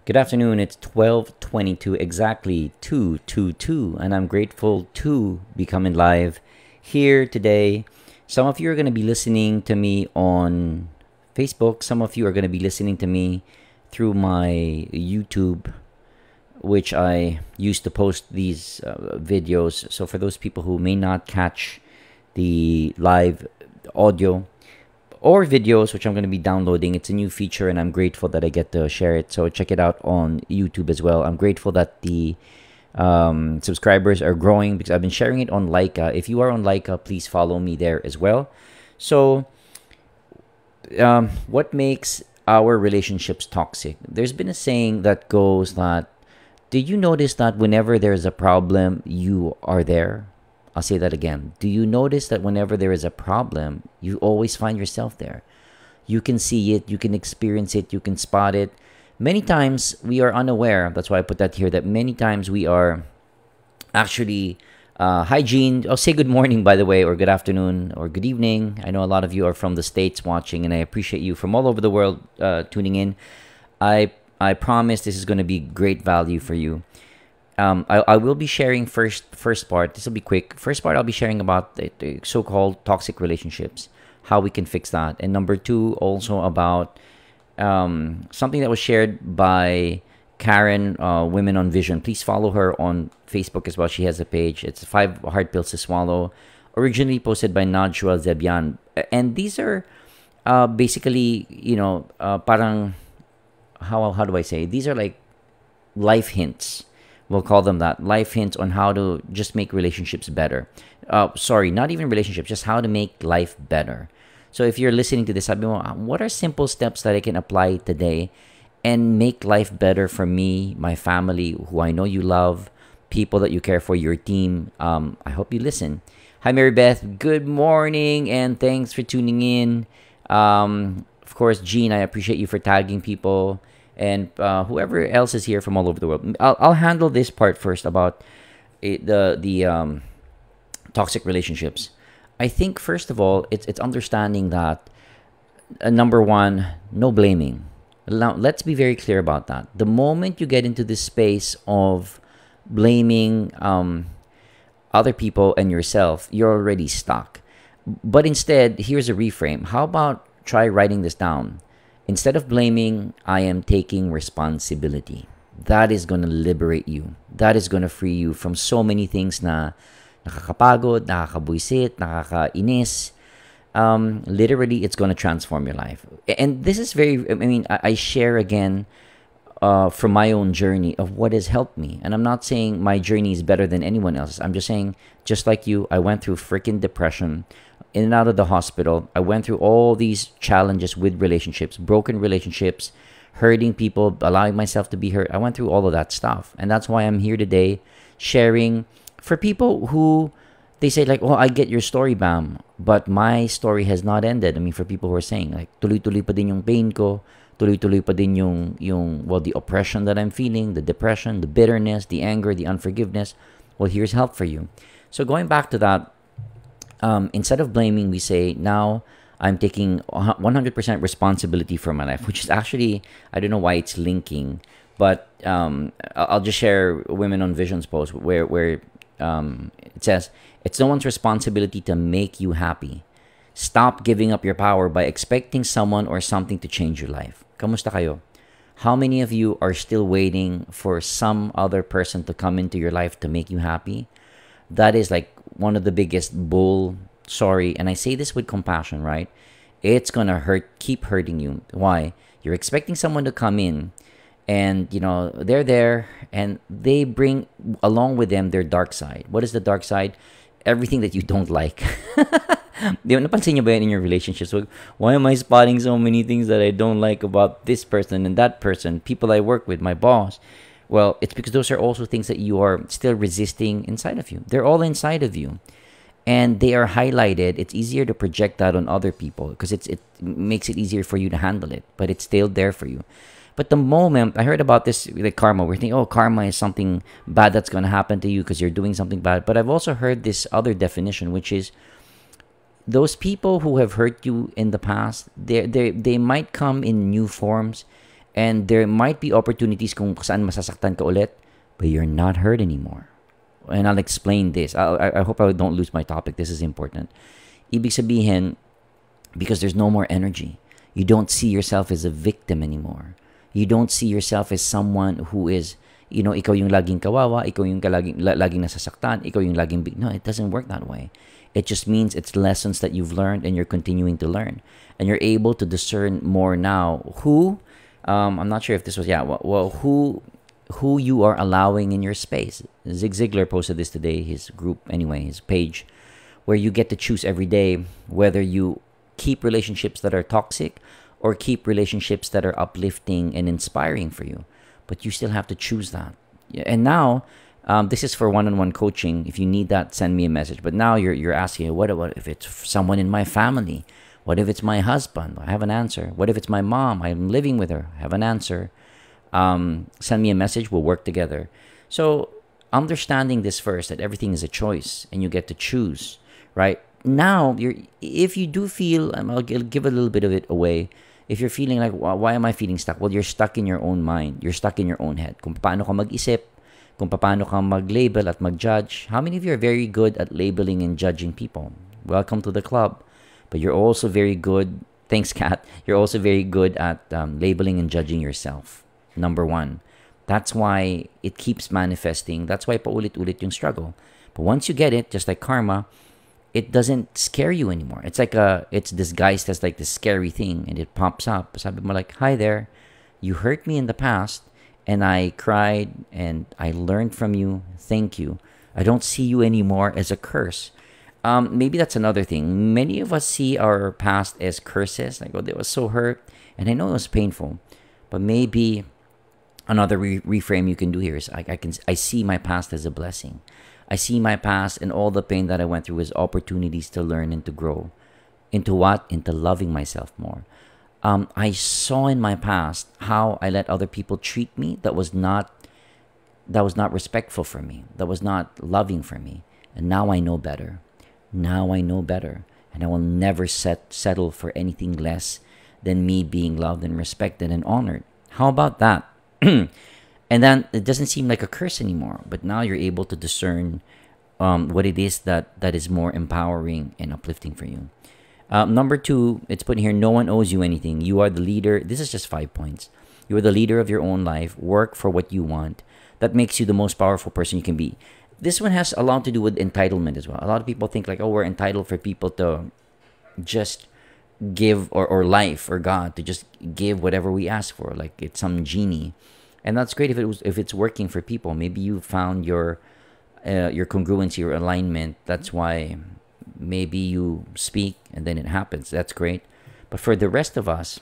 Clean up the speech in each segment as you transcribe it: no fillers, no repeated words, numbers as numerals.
Good afternoon. It's 12:22 exactly 222 and I'm grateful to be coming live here today. Some of you are going to be listening to me on Facebook. Some of you are going to be listening to me through my YouTube, which I used to post these videos. So for those people who may not catch the live audio or videos, which I'm going to be downloading. It's a new feature, and I'm grateful that I get to share it. So check it out on YouTube as well. I'm grateful that the subscribers are growing because I've been sharing it on Laika. If you are on Laika, please follow me there as well. So, what makes our relationships toxic? There's been a saying that goes that, did you notice that whenever there's a problem, you are there? I'll say that again. Do you notice that whenever there is a problem, you always find yourself there? You can see it, you can experience it, you can spot it. Many times we are unaware. That's why I put that here, that many times we are actually hygiene. Oh, say good morning, by the way, or good afternoon, or good evening. I know a lot of you are from the States watching, and I appreciate you from all over the world tuning in. I promise this is going to be great value for you. I will be sharing first part. This will be quick. First part, I'll be sharing about the so-called toxic relationships, how we can fix that, and number two, also about something that was shared by Karen, Women on Vision. Please follow her on Facebook as well. She has a page. It's 5 hard pills to swallow. Originally posted by Najwa Zebian, and these are basically, parang how do I say? These are like life hints. We'll call them that. Life hints on how to just make relationships better. Sorry, not even relationships, just how to make life better. So if you're listening to this, sabi mo, what are simple steps that I can apply today and make life better for me, my family, who I know you love, people that you care for, your team? I hope you listen. Hi, Mary Beth. Good morning, and thanks for tuning in. Of course, Jean, I appreciate you for tagging people. And whoever else is here from all over the world. I'll handle this part first about the toxic relationships. I think first of all, it's understanding that number one, no blaming. Now, let's be very clear about that. The moment you get into this space of blaming other people and yourself, you're already stuck. But instead, here's a reframe. How about try writing this down? Instead of blaming, I am taking responsibility. That is going to liberate you. That is going to free you from so many things na nakakapagod, nakakabuisit, nakakainis. Literally, it's going to transform your life. And this is very, I share again from my own journey of what has helped me. And I'm not saying my journey is better than anyone else's. I'm just saying, just like you, I went through freaking depression, in and out of the hospital. I went through all these challenges with relationships, broken relationships, hurting people, allowing myself to be hurt. I went through all of that stuff. And that's why I'm here today sharing for people who they say like, oh, I get your story, Bam, but my story has not ended. I mean, for people who are saying like, tuloy-tuloy pa din yung pain ko, tuloy-tuloy pa din the oppression that I'm feeling, the depression, the bitterness, the anger, the unforgiveness. Well, here's help for you. So going back to that, instead of blaming, we say, now I'm taking 100% responsibility for my life, which is actually, I don't know why it's linking, but I'll just share Women on Vision's post where it says, it's no one's responsibility to make you happy. Stop giving up your power by expecting someone or something to change your life. Kamusta kayo? How many of you are still waiting for some other person to come into your life to make you happy? That is like one of the biggest sorry, and I say this with compassion, right? It's gonna keep hurting you. Why? You're expecting someone to come in and, they're there and they bring along with them their dark side. What is the dark side? Everything that you don't like. Di ba, napansin niyo ba yan in your relationships? Why am I spotting so many things that I don't like about this person and that person, people I work with, my boss? Well, it's because those are also things that you are still resisting inside of you. They're all inside of you. And they are highlighted. It's easier to project that on other people because it makes it easier for you to handle it. But it's still there for you. But the moment I heard about this, like karma, we're thinking, oh, karma is something bad that's going to happen to you because you're doing something bad. But I've also heard this other definition, which is those people who have hurt you in the past, they might come in new forms And there might be opportunities kung saan masasaktan ka ulit, but you're not hurt anymore. And I'll explain this. I hope I don't lose my topic. This is important. Ibig sabihin, because there's no more energy. You don't see yourself as a victim anymore. You don't see yourself as someone who is, ikaw yung laging kawawa, ikaw yung laging nasasaktan, ikaw yung laging no, it doesn't work that way. It just means it's lessons that you've learned and you're continuing to learn. And you're able to discern more now I'm not sure if this was, who you are allowing in your space. Zig Ziglar posted this today, his group, anyway, his page, where you get to choose every day whether you keep relationships that are toxic or keep relationships that are uplifting and inspiring for you. But you still have to choose that. And now, this is for one-on-one coaching. If you need that, send me a message. But now you're asking, what if it's someone in my family? What if it's my husband? I have an answer. What if it's my mom? I'm living with her. I have an answer. Send me a message. We'll work together. So understanding this first, that everything is a choice and you get to choose, right? Now, if you do feel, I'll give a little bit of it away. If you're feeling like, why am I feeling stuck? Well, you're stuck in your own mind. You're stuck in your own head. Kung paano ka mag-isip, kung paano ka mag-label at mag-judge. How many of you are very good at labeling and judging people? Welcome to the club. But you're also very good, thanks Kat, you're also very good at labeling and judging yourself. Number one. That's why it keeps manifesting. That's why paulit-ulit yung struggle. But once you get it, just like karma, it doesn't scare you anymore. It's like it's disguised as like this scary thing, and it pops up. Sabi mo like, hi there, you hurt me in the past, and I cried, and I learned from you. Thank you. I don't see you anymore as a curse. Maybe that's another thing. Many of us see our past as curses. Like, oh, they were so hurt, and I know it was painful, but maybe another reframe you can do here is I see my past as a blessing. I see my past and all the pain that I went through as opportunities to learn and to grow. Into what? Into loving myself more. I saw in my past how I let other people treat me that was not respectful for me, that was not loving for me. And now I know better. Now I know better. And I will never settle for anything less than me being loved and respected and honored. How about that? And then it doesn't seem like a curse anymore. But now you're able to discern what it is that is more empowering and uplifting for you. Number 2, it's put here, no one owes you anything. You are the leader. This is just 5 points. You are the leader of your own life. Work for what you want. That makes you the most powerful person you can be. This one has a lot to do with entitlement as well. A lot of people think like, oh, we're entitled for people to just give, or life, or God to just give whatever we ask for, like it's some genie. And that's great if it's working for people. Maybe you found your congruency, your alignment. That's why maybe you speak and then it happens. That's great. But for the rest of us,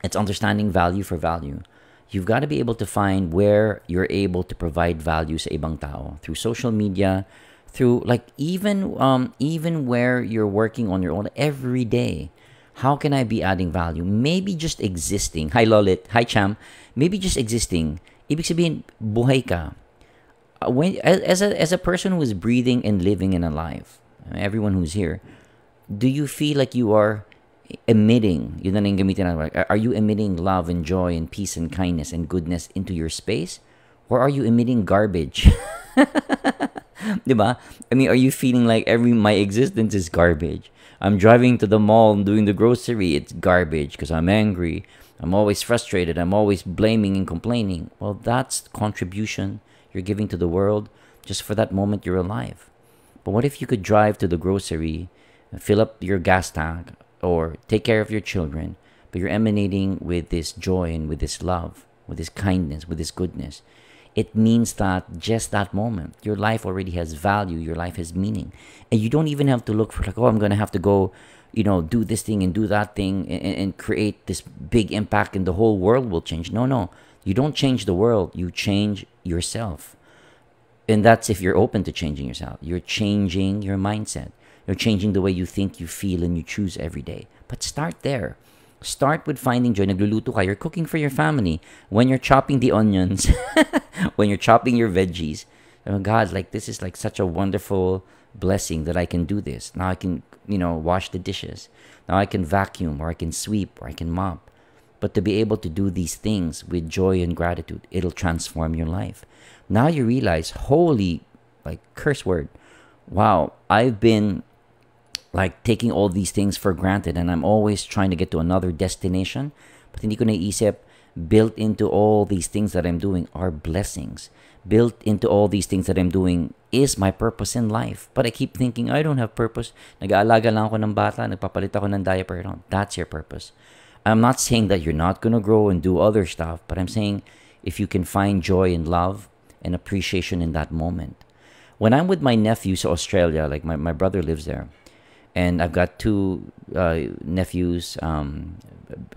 it's understanding value for value. You've got to be able to find where you're able to provide value sa ibang tao through social media, through like even where you're working on your own every day. How can I be adding value? Maybe just existing. Hi Lolit. Hi Cham. Maybe just existing. Ibig sabihin, buhay ka. As a person who is breathing and living and alive, everyone who's here, do you feel like you are emitting, yun na lang gamitin natin, are you emitting love and joy and peace and kindness and goodness into your space? Or are you emitting garbage? Diba? I mean, are you feeling like my existence is garbage? I'm driving to the mall and doing the grocery, it's garbage because I'm angry. I'm always frustrated. I'm always blaming and complaining. Well, that's contribution you're giving to the world just for that moment you're alive. But what if you could drive to the grocery, fill up your gas tank, or take care of your children, but you're emanating with this joy and with this love, with this kindness, with this goodness? It means that just that moment, your life already has value, your life has meaning. And you don't even have to look for like, oh, I'm going to have to go, do this thing and do that thing and create this big impact and the whole world will change. No. You don't change the world. You change yourself. And that's if you're open to changing yourself. You're changing your mindset. You're changing the way you think, you feel, and you choose every day. But start there. Start with finding joy. Nagluluto ka. You're cooking for your family. When you're chopping the onions, when you're chopping your veggies, oh God, like this is like such a wonderful blessing that I can do this. Now I can, wash the dishes. Now I can vacuum, or I can sweep, or I can mop. But to be able to do these things with joy and gratitude, it'll transform your life. Now you realize, holy, like curse word, wow, I've been like taking all these things for granted and I'm always trying to get to another destination. But hindi ko naisip, built into all these things that I'm doing are blessings. Built into all these things that I'm doing is my purpose in life. But I keep thinking, I don't have purpose. Nag-aalaga lang ako ng bata, nagpapalit ako ng diaper. No, that's your purpose. I'm not saying that you're not going to grow and do other stuff, but I'm saying if you can find joy and love and appreciation in that moment. When I'm with my nephews in Australia, like my brother lives there, and I've got two nephews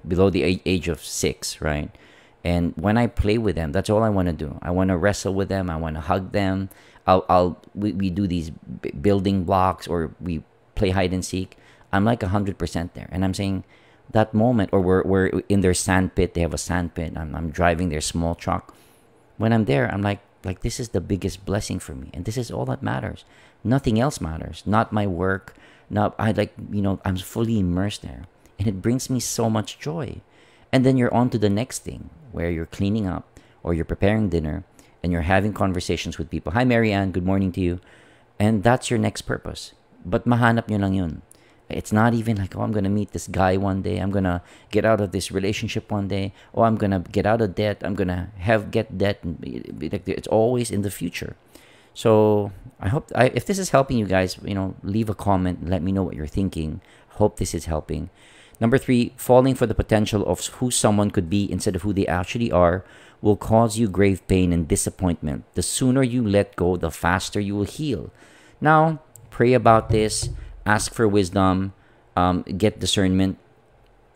below the age of 6, right? And when I play with them, that's all I want to do. I want to wrestle with them. I want to hug them. We do these building blocks or we play hide and seek. I'm like 100% there. And I'm saying that moment, or we're in their sand pit. They have a sand pit. I'm driving their small truck. When I'm there, I'm like this is the biggest blessing for me. And this is all that matters. Nothing else matters. Not my work. Not, I'm fully immersed there. And it brings me so much joy. And then you're on to the next thing where you're cleaning up or you're preparing dinner and you're having conversations with people. Hi, Marianne. Good morning to you. And that's your next purpose. But mahanap nyo lang yun. It's not even like, oh, I'm going to meet this guy one day. I'm going to get out of this relationship one day. Oh, I'm going to get out of debt. I'm going to get debt. It's always in the future. So I hope if this is helping you guys, leave a comment. Let me know what you're thinking. Hope this is helping. Number 3, falling for the potential of who someone could be instead of who they actually are will cause you grave pain and disappointment. The sooner you let go, the faster you will heal. Now, pray about this. Ask for wisdom. Get discernment.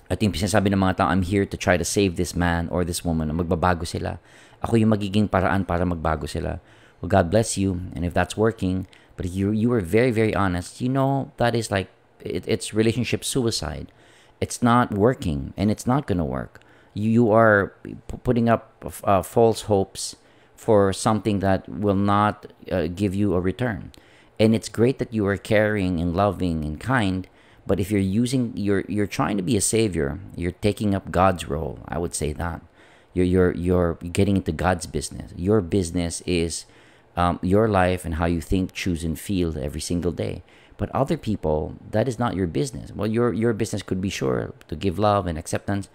At yung sinasabi ng mga tao, I'm here to try to save this man or this woman. Magbabago sila. Ako yung magiging paraan para magbago sila. Well, God bless you. And if that's working, but if you are very, very honest, that is like, it's relationship suicide. It's not working and it's not going to work. You are putting up false hopes for something that will not give you a return. And it's great that you are caring and loving and kind, but if you're trying to be a savior, you're taking up God's role. I would say that you're getting into God's business. Your business is your life and how you think, choose, and feel every single day. But other people, that is not your business. Well, your business could be sure to give love and acceptance.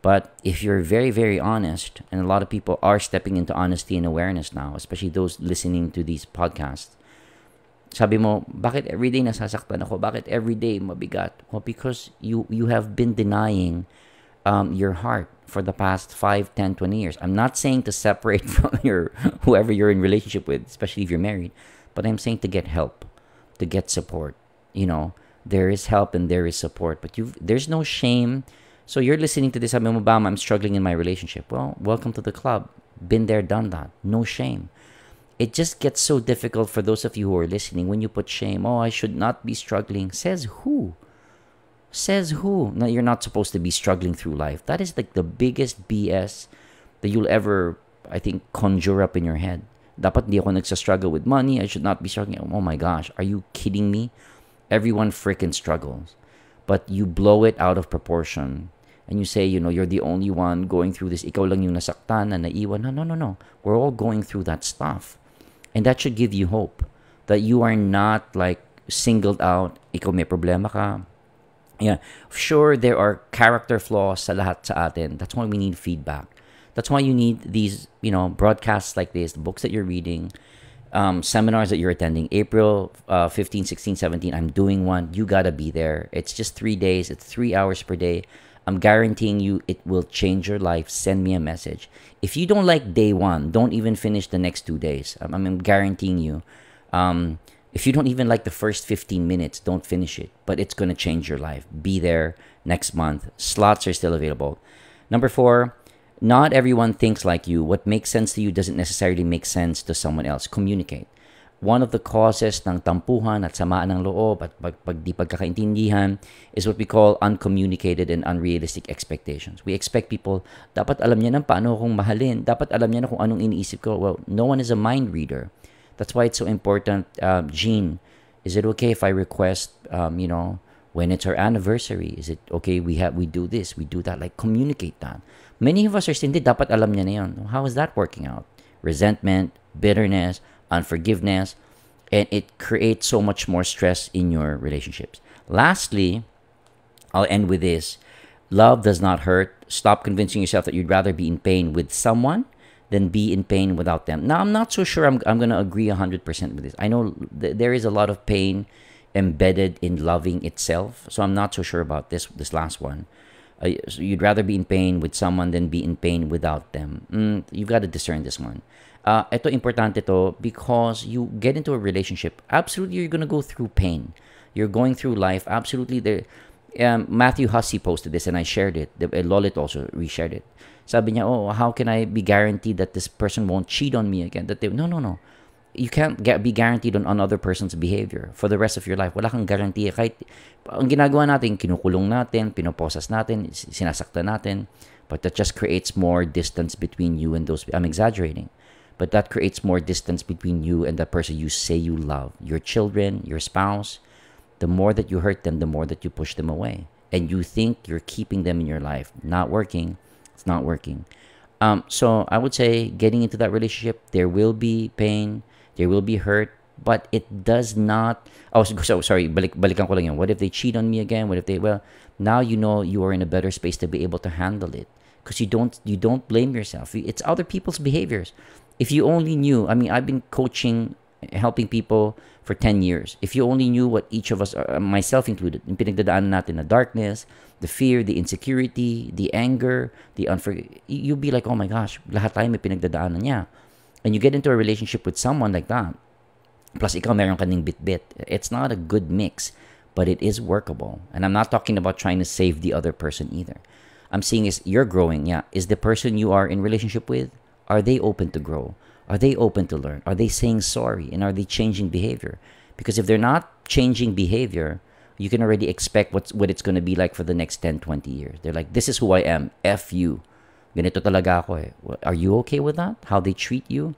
But if you're very, very honest, and a lot of people are stepping into honesty and awareness now, especially those listening to these podcasts, sabi mo, bakit everyday nasasaktan ako? Bakit everyday mabigat? Well, because you have been denying your heart for the past 5, 10, 20 years. I'm not saying to separate from whoever you're in relationship with, especially if you're married, but I'm saying to get help, to get support. There is help and there is support, but there's no shame. So you're listening to this, sabi mo, Bam, I'm struggling in my relationship. Well, welcome to the club. Been there, done that. No shame. It just gets so difficult for those of you who are listening when you put shame. Oh, I should not be struggling. Says who? Says who? No, you're not supposed to be struggling through life. That is like the biggest BS that you'll ever, I think, conjure up in your head. Dapat di ako nagsastruggle with money. I should not be struggling. Oh my gosh, are you kidding me? Everyone freaking struggles. But you blow it out of proportion. And you say, you're the only one going through this. Ikaw lang yung nasaktan na naiwan. No. We're all going through that stuff. And that should give you hope. That you are not like singled out. Ikaw may problema ka. Yeah. Sure, there are character flaws sa lahat sa atin. That's why we need feedback. That's why you need these, broadcasts like this, the books that you're reading, seminars that you're attending. April 15, 16, 17, I'm doing one. You got to be there. It's just 3 days. It's 3 hours per day. I'm guaranteeing you it will change your life. Send me a message. If you don't like day 1, don't even finish the next 2 days. I'm guaranteeing you. If you don't even like the first 15 minutes, don't finish it. But it's going to change your life. Be there next month. Slots are still available. Number 4, not everyone thinks like you. What makes sense to you doesn't necessarily make sense to someone else. Communicate. One of the causes ng tampuhan at samaan ng loob at pag di pagkakaintindihan is what we call uncommunicated and unrealistic expectations. We expect people, dapat alam niya ng paano akong mahalin. Dapat alam niya na kung anong iniisip ko. Well, no one is a mind reader. That's why it's so important. Jean, is it okay if I request, When it's our anniversary, is it okay? We do this, we do that. Like communicate that. Many of us are saying, "Hindi, dapat alam niya na yun." How is that working out? Resentment, bitterness, unforgiveness, and it creates so much more stress in your relationships. Lastly, I'll end with this. Love does not hurt. Stop convincing yourself that you'd rather be in pain with someone than be in pain without them. Now, I'm not so sure I'm going to agree 100% with this. I know there is a lot of pain embedded in loving itself. So I'm not so sure about this last one. So you'd rather be in pain with someone than be in pain without them. You've got to discern this one. Ito importante to because you get into a relationship. Absolutely, you're going to go through pain. You're going through life. Absolutely, there. Matthew Hussey posted this and I shared it. Lolit also reshared it. Sabi niya, oh, how can I be guaranteed that this person won't cheat on me again? No. You can't be guaranteed on another person's behavior for the rest of your life. Wala kang guarantee. Kahit ang ginagawa natin, kinukulong natin, pinoposas natin, sinasaktan natin, but that just creates more distance between you and those. I'm exaggerating, but that creates more distance between you and the person you say you love. Your children, your spouse. The more that you hurt them, the more that you push them away. And you think you're keeping them in your life. Not working. It's not working. So I would say getting into that relationship, there will be pain, there will be hurt, but it does not... Oh, so sorry. Balikan ko lang yun. What if they cheat on me again? What if they... Well, now you know you are in a better space to be able to handle it. Because you don't blame yourself. It's other people's behaviors. If you only knew... I mean, I've been coaching, helping people for 10 years. If you only knew what each of us, myself included, yung pinagdadaanan natin na darkness, the fear, the insecurity, the anger, the you'll be like, oh my gosh, lahat tayo may pinagdadaanan niya. And you get into a relationship with someone like that, plus ikaw meron ka ning bit-bit. It's not a good mix, but it is workable. And I'm not talking about trying to save the other person either. I'm seeing is you're growing, yeah. Is the person you are in relationship with, are they open to grow? Are they open to learn? Are they saying sorry? And are they changing behavior? Because if they're not changing behavior, you can already expect what it's going to be like for the next 10, 20 years. They're like, this is who I am. F you. Ganito talaga ako eh. Are you okay with that? How they treat you?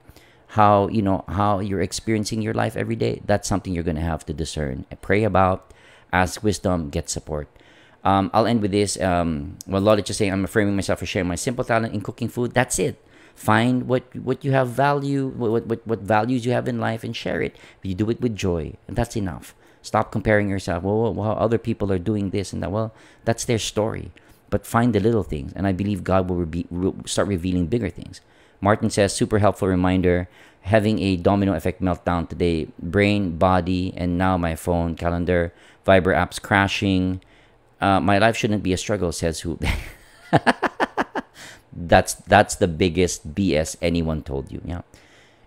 How you're experiencing your life every day? That's something you're going to have to discern. Pray about, ask wisdom, get support. I'll end with this. Lola just saying, I'm affirming myself for sharing my simple talent in cooking food. That's it. Find what you have value, what values you have in life, and share it. You do it with joy, and that's enough. Stop comparing yourself. Well, other people are doing this and that. Well, that's their story. But find the little things, and I believe God will start revealing bigger things. Martin says, super helpful reminder. Having a domino effect meltdown today. Brain, body, and now my phone, calendar, Viber apps crashing. My life shouldn't be a struggle, says who. That's the biggest BS anyone told you. Yeah,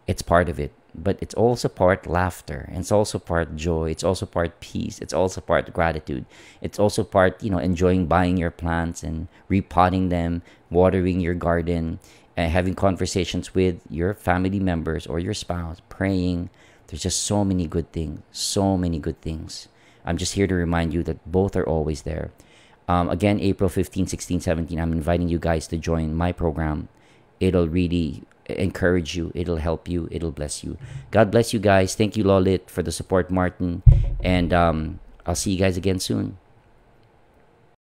it's part of it, but it's also part laughter, and it's also part joy. It's also part peace. It's also part gratitude. It's also part enjoying buying your plants and repotting them, watering your garden, and having conversations with your family members or your spouse, praying. There's just so many good things. So many good things. I'm just here to remind you that both are always there. Again, April 15, 16, 17, I'm inviting you guys to join my program. It'll really encourage you. It'll help you. It'll bless you. God bless you guys. Thank you, Lolit, for the support, Martin. And I'll see you guys again soon.